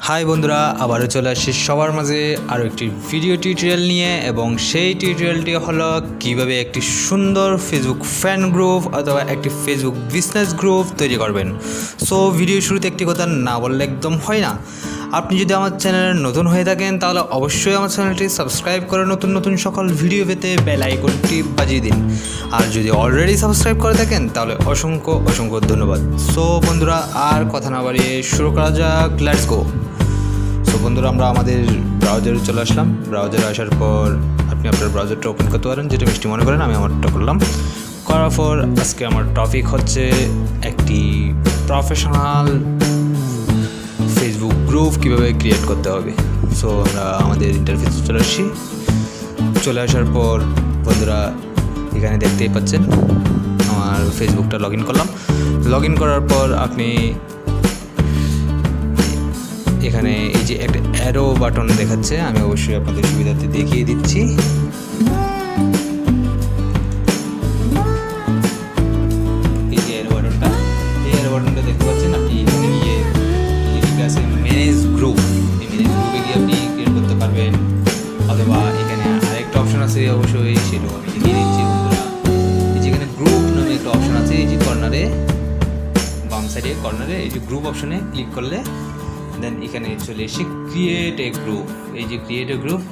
High বন্ধুরা, আবারও চলে আসছি সবার মাঝে আরও একটি ভিডিও টিউটোরিয়াল নিয়ে, এবং সেই টিউটোরিয়ালটি হলো কিভাবে একটি সুন্দর ফেসবুক ফ্যান গ্রুপ অথবা একটি ফেসবুক বিজনেস গ্রুপ তৈরি করবেন। সো ভিডিও শুরুতে একটি কথা না বললে একদম হয় না। আপনি যদি আমার চ্যানেলে নতুন হয়ে থাকেন তাহলে অবশ্যই আমার চ্যানেলটি সাবস্ক্রাইব করে নতুন নতুন সকল ভিডিও পেতে বেল আইকনটি বাজিয়ে দিন। আর যদি অলরেডি সাবস্ক্রাইব করে থাকেন তাহলে অসংখ্য অসংখ্য ধন্যবাদ। সো বন্ধুরা, আর কথা না বাড়িয়ে শুরু করা যাক, লেটস গো। সো বন্ধুরা, আমরা আমাদের ব্রাউজারে চলে আসলাম। ব্রাউজারে আসার পর আপনি আপনার ব্রাউজারটা ওপেন করতে পারেন, যেটা মিষ্টি মনে করেন। আমি আমারটা করলাম। করার পর আজকে আমার টপিক হচ্ছে একটি প্রফেশনাল ফেসবুক গ্রুপ কীভাবে ক্রিয়েট করতে হবে। সো আমরা আমাদের ইন্টারফেসে চলে আসছি। চলে আসার পর বন্ধুরা এখানে দেখতেই পাচ্ছেন আমার ফেসবুকটা লগ ইন করলাম। লগ ইন করার পর আপনি এখানে এই যে একটা অ্যারো বাটন দেখাচ্ছে, আমি অবশ্যই আপনাদের সুবিধার্থে দেখিয়ে দিচ্ছি। এই যে অ্যারো বাটনটা, এই অ্যারো বাটনটা দেখতে পাচ্ছেন। আপনি এখানে গিয়ে লেখা আছে ম্যানেজ গ্রুপ। এই ম্যানেজ গ্রুপে গিয়ে আপনি ক্রিয়েট করতে পারবেন, অথবা এখানে আরেকটা অপশন আছে, অবশ্যই সেটাও আমি দেখিয়ে দিচ্ছি বন্ধুরা। এই যে এখানে গ্রুপ নামে একটা অপশন আছে, এই যে কর্নারে, বাম সাইডে কর্নারে এই যে গ্রুপ অপশনে ক্লিক করলে দেন এখানে চলে এসে ক্রিয়েট এ গ্রুপ। এই যে ক্রিয়েট এ গ্রুপ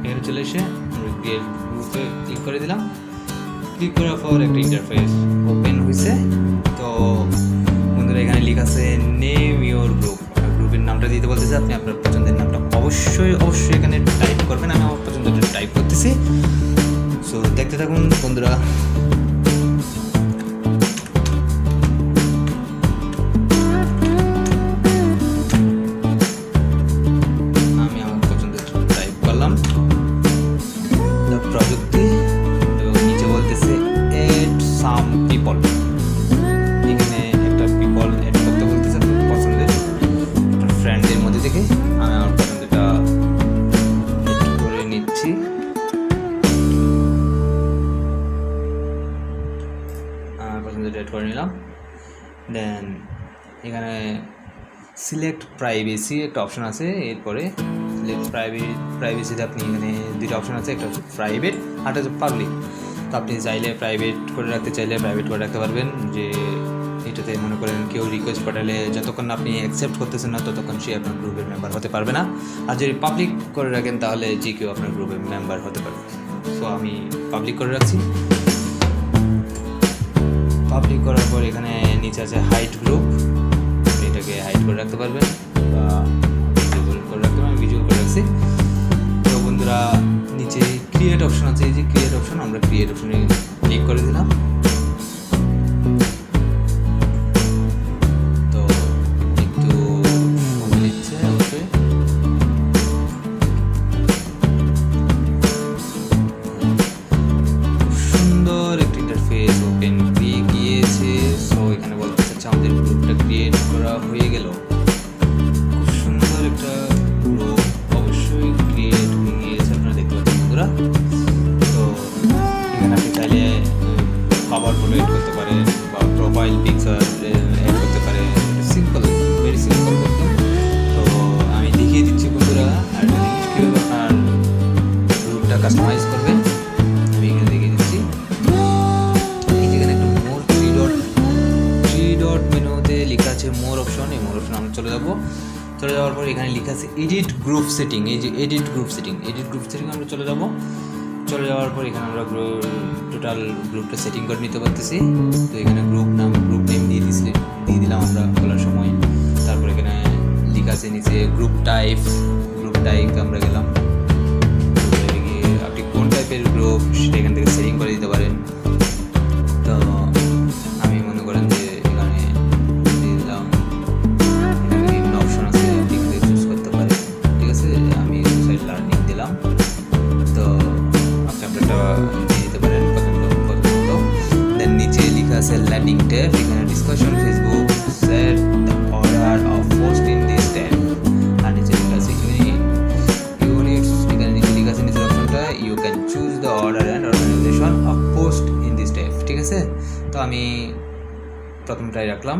এখানে চলে এসে আমরা ক্রিয়েট গ্রুপে ক্লিক করে দিলাম। ক্লিক করার পর একটা ইন্টারফেস ওপেন হয়েছে। তো বন্ধুরা এখানে লেখা আছে নেম ইউর গ্রুপ। গ্রুপের নামটা দিতে বলতেছে, আপনি আপনার পছন্দের নামটা অবশ্যই এখানে টাইপ করবেন। আমি আমার পছন্দের টাইপ করতেছি। সো দেখতে থাকুন বন্ধুরা। প্রযুক্তি এবং নিচে বলতেছে এড সাম পিপল। এখানে একটা পিপল এড করতে বলতেছে আপনার পছন্দের একটা ফ্রেন্ডের মধ্যে থেকে। আমি আমার পছন্দটা এড করে নিচ্ছি। আমার পছন্দটা এড করে নিলাম। দেন এখানে সিলেক্ট প্রাইভেসি একটা অপশন আছে। এরপরে সিলেক্ট প্রাইভেসিতে আপনি এখানে দুটো অপশন আছে, একটা হচ্ছে প্রাইভেট আর একটা হচ্ছে পাবলিক। তো আপনি চাইলে প্রাইভেট করে রাখতে চাইলে প্রাইভেট করে রাখতে পারবেন, যে এটাতে মনে করেন কেউ রিকোয়েস্ট পাঠালে যতক্ষণ আপনি অ্যাকসেপ্ট করতেছেন না ততক্ষণ সে আপনার গ্রুপের মেম্বার হতে পারবে না। আর যদি পাবলিক করে রাখেন তাহলে যে কেউ আপনার গ্রুপের মেম্বার হতে পারবে। সো আমি পাবলিক করে রাখছি। পাবলিক করার পর এখানে নিচে আছে হাইড গ্রুপ। এটাকে হাইড করে রাখতে পারবেন বা ভিজুয়াল করে রাখতে পারবেন। ভিজুয়াল করে রাখছি। তো বন্ধুরা নিচে ক্রিয়েট অপশন আছে, এই যে ক্রিয়েট অপশন, আমরা ক্রিয়েট অপশনে ক্লিক করে দিলাম। তো একটু সময় নিচ্ছে অবশ্যই। সুন্দর একটি ইন্টারফেস ওপেন হয়ে গিয়েছে। সো এখানে বলতে চাচ্ছে আমাদের গ্রুপটা ক্রিয়েট করা হয়ে গেল। খুব সুন্দর একটা গ্রুপ অবশ্যই ক্রিয়েট হয়ে গিয়েছে, আপনারা দেখতে পাচ্ছেন বন্ধুরা। তো এখানে আপনি চাইলে কভার ফটো এড করতে পারেন বা প্রোফাইল পিকচার এড করতে পারেন। সিম্পল, ভেরি সিম্পল করতে। তো আমি দেখিয়ে দিচ্ছি বন্ধুরা আর কীভাবে আপনার গ্রুপটা কাস্টমাইজ করবেন আমি এখানে দেখিয়ে দিচ্ছি। এই যেখানে একটা মোর থ্রি ডট মেনুতে লেখা আছে মোর অপশন। এই মোর অপশন আমরা চলে যাবো। চলে যাওয়ার পর এখানে লেখা আছে এডিট গ্রুপ সেটিং। এই যে এডিট গ্রুপ সেটিং আমরা চলে যাব। চলে যাওয়ার পর এখানে আমরা টোটাল গ্রুপটা সেটিং করে নিতে পারতেছি। তো এখানে গ্রুপ নেম দিয়ে দিলাম আমরা বলার সময়। তারপর এখানে লেখা আছে নিচে গ্রুপ টাইপ আমরা গেলাম। আপনি কোন টাইপের গ্রুপ সেটা এখান থেকে সেটিং করে দিতে পারেন। তো আমি মনে করেন যে এখানে দিয়ে দিলাম, এখানে বিভিন্ন অপশন আছে, আপনি এখান থেকে চুজ করতে পারেন। ঠিক আছে, আমি সোশ্যাল লার্নিং দিলাম। তো আপনি আপনারটা দিয়ে দিতে পারেন পছন্দ। দেন নিচে লেখা আছে ল্যান্ডিং ট্যাব। এখানে discussion Facebook set the order of post in this tab. আর নিচে লেখা আছে ইউনিটস। এখানে নিচে লেখা আছে নিচের অপশনটা you can choose the order and organisation of post in this tab. ঠিক আছে, তো আমি প্রথমটাই রাখলাম।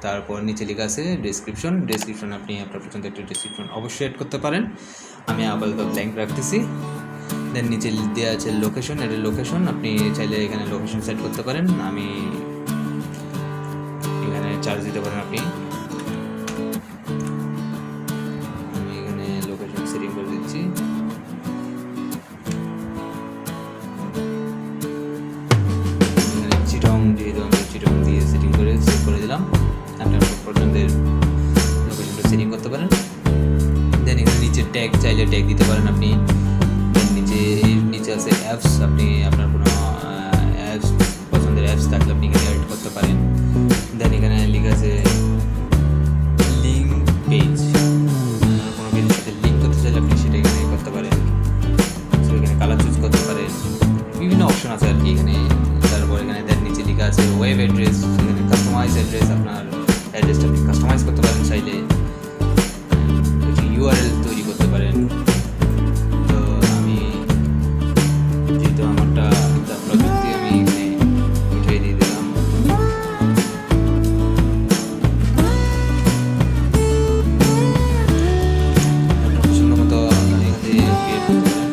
তারপর নিচে লেখা আছে ডেসক্রিপশন আপনি আপনার পছন্দের একটা ডেসক্রিপশন অবশ্যই অ্যাড করতে পারেন। আমি আপাতত ব্ল্যাঙ্ক রাখতেছি। দেন নিচে দেওয়া আছে লোকেশন, এটা লোকেশন আপনি চাইলে এখানে লোকেশন সেট করতে পারেন। আমি এখানে চার্জ দিতে পারেন আপনি। আমি এখানে লোকেশন সেটিং করে দিচ্ছি। চিটং যেহেতু আমি চিটং দিয়ে সেটিং করে সেভ করে দিলাম। আপনি আপনার পছন্দের লোকেশনটা সেটিং করতে পারেন। দেন এখানে নিচে ট্যাগ চাইলে ট্যাগ দিতে পারেন আপনি। নিচে আছে অ্যাপস, আপনি আপনার কোনো অ্যাপস পছন্দের অ্যাপস থাকলে আপনি এখানে অ্যাড করতে পারেন। দেন এখানে লেখা আছে লিঙ্ক পেজ, কোনো পেজের সাথে লিঙ্ক করতে চাইলে আপনি সেটা এখানে করতে পারেন। সো এখানে কালার চুজ করতে পারেন, বিভিন্ন অপশন আছে আর কি এখানে। তারপর এখানে দেন নিচে লেখা আছে ওয়েব অ্যাড্রেস, এখানে কাস্টমাইজ অ্যাড্রেস, আপনার অ্যাড্রেসটা আপনি কাস্টমাইজ করতে পারেন চাইলে, ইউআরএল তৈরি করতে পারেন। তো আমি যেহেতু আমারটা প্রযুক্তি আমি এখানে উঠিয়ে দিয়ে দিলাম। আপনার পছন্দ মতো এখান থেকে ক্রিয়েট করতে পারেন।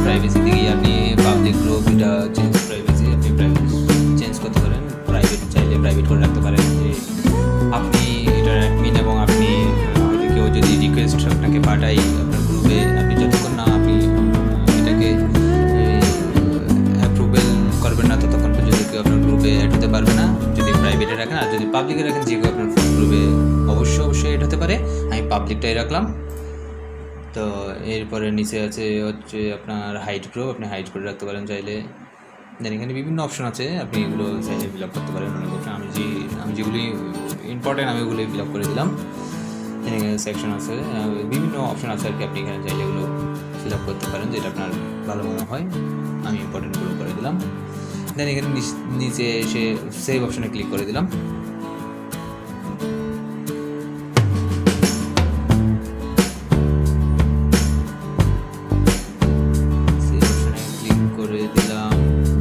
প্রাইভেসি থেকে আপনি পাবলিক গ্রুপ, এটা চেঞ্জ প্রাইভেসি, আপনি প্রাইভেসি চেঞ্জ করতে পারেন। প্রাইভেট চাইলে প্রাইভেট করে রাখতে পারেন যে আপনি এটার অ্যাডমিন, এবং আপনি হয়তো কেউ যদি রিকোয়েস্ট আপনাকে পাঠাই আপনার গ্রুপে, আপনি যতক্ষণ না আপনি এটাকে অ্যাপ্রুভেল করবেন না ততক্ষণ পর্যন্ত কেউ আপনার গ্রুপে অ্যাড হতে পারবে না, যদি প্রাইভেটে রাখেন। আর যদি পাবলিকে রাখেন যে কেউ আপনার গ্রুপে অবশ্যই অ্যাড হতে পারে। আমি পাবলিকটাই রাখলাম। তো এরপরে নিচে আছে হচ্ছে আপনার হাইড গ্রুপ, আপনি হাইড করে রাখতে পারেন চাইলে। দেন এখানে বিভিন্ন অপশন আছে, আপনি এগুলো চাইলে ফিল আপ করতে পারেন। অনেক অপশন আমি যেগুলি ইম্পর্টেন্ট আমি ওগুলোই ফিল আপ করে দিলাম। এখানে সেকশন আছে, বিভিন্ন অপশন আছে আর কি, আপনি এখানে চাইলে এগুলো ফিল আপ করতে পারেন যেটা আপনার ভালো মনে হয়। আমি ইম্পর্টেন্টগুলো করে দিলাম। দেন এখানে নিচে এসে সেভ অপশনে ক্লিক করে দিলাম।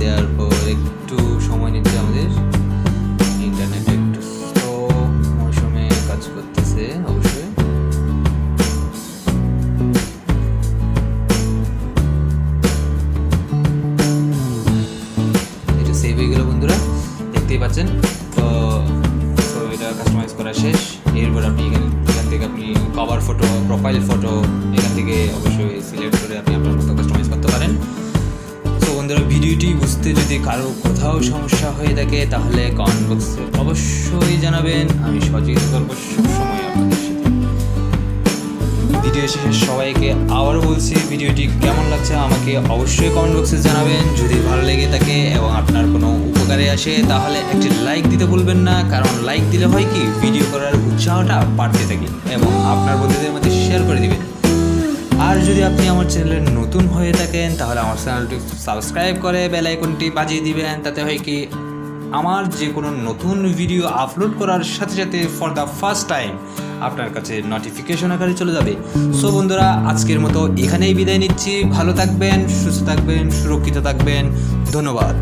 দেওয়ার পর একটু সময় নিচ্ছে, আমাদের ইন্টারনেট একটু স্লো মৌসুমে কাজ করতেছে অবশ্যই। এটা সেভ হয়ে গেল বন্ধুরা, দেখতেই পাচ্ছেন। তো এটা কাস্টমাইজ করা শেষ। এরপর আপনি এখান থেকে আপনি কভার ফটো, প্রোফাইল ফটো এখান থেকে অবশ্যই সিলেক্ট করে আপনি আপনার মতো কাস্টমাইজ করতে পারেন। বন্ধুরা, ভিডিওটি বুঝতে যদি কারো কোথাও সমস্যা হয়ে থাকে তাহলে কমেন্ট বক্সে অবশ্যই জানাবেন, আমি সহযোগিতা করবো সবসময় আপনাদের সাথে। ভিডিও শেষে সবাইকে আবারও বলছি, ভিডিওটি কেমন লাগছে আমাকে অবশ্যই কমেন্ট বক্সে জানাবেন। যদি ভালো লেগে থাকে এবং আপনার কোনো উপকারে আসে তাহলে একটি লাইক দিতে ভুলবেন না, কারণ লাইক দিলে হয় কি ভিডিও করার উৎসাহটা বাড়তে থাকে, এবং আপনার বন্ধুদের মধ্যে শেয়ার করে দিবেন। আর যদি আপনি আমার চ্যানেলে নতুন হয়ে থাকেন তাহলে আমার চ্যানেলটি সাবস্ক্রাইব করে বেল আইকনটি বাজিয়ে দিবেন। তাতে হয় কি আমার যে কোনো নতুন ভিডিও আপলোড করার সাথে সাথে ফর দ্য ফার্স্ট টাইম আপনার কাছে নোটিফিকেশন আকারে চলে যাবে। সো বন্ধুরা, আজকের মতো এখানেই বিদায় নিচ্ছি। ভালো থাকবেন, সুস্থ থাকবেন, সুরক্ষিত থাকবেন। ধন্যবাদ।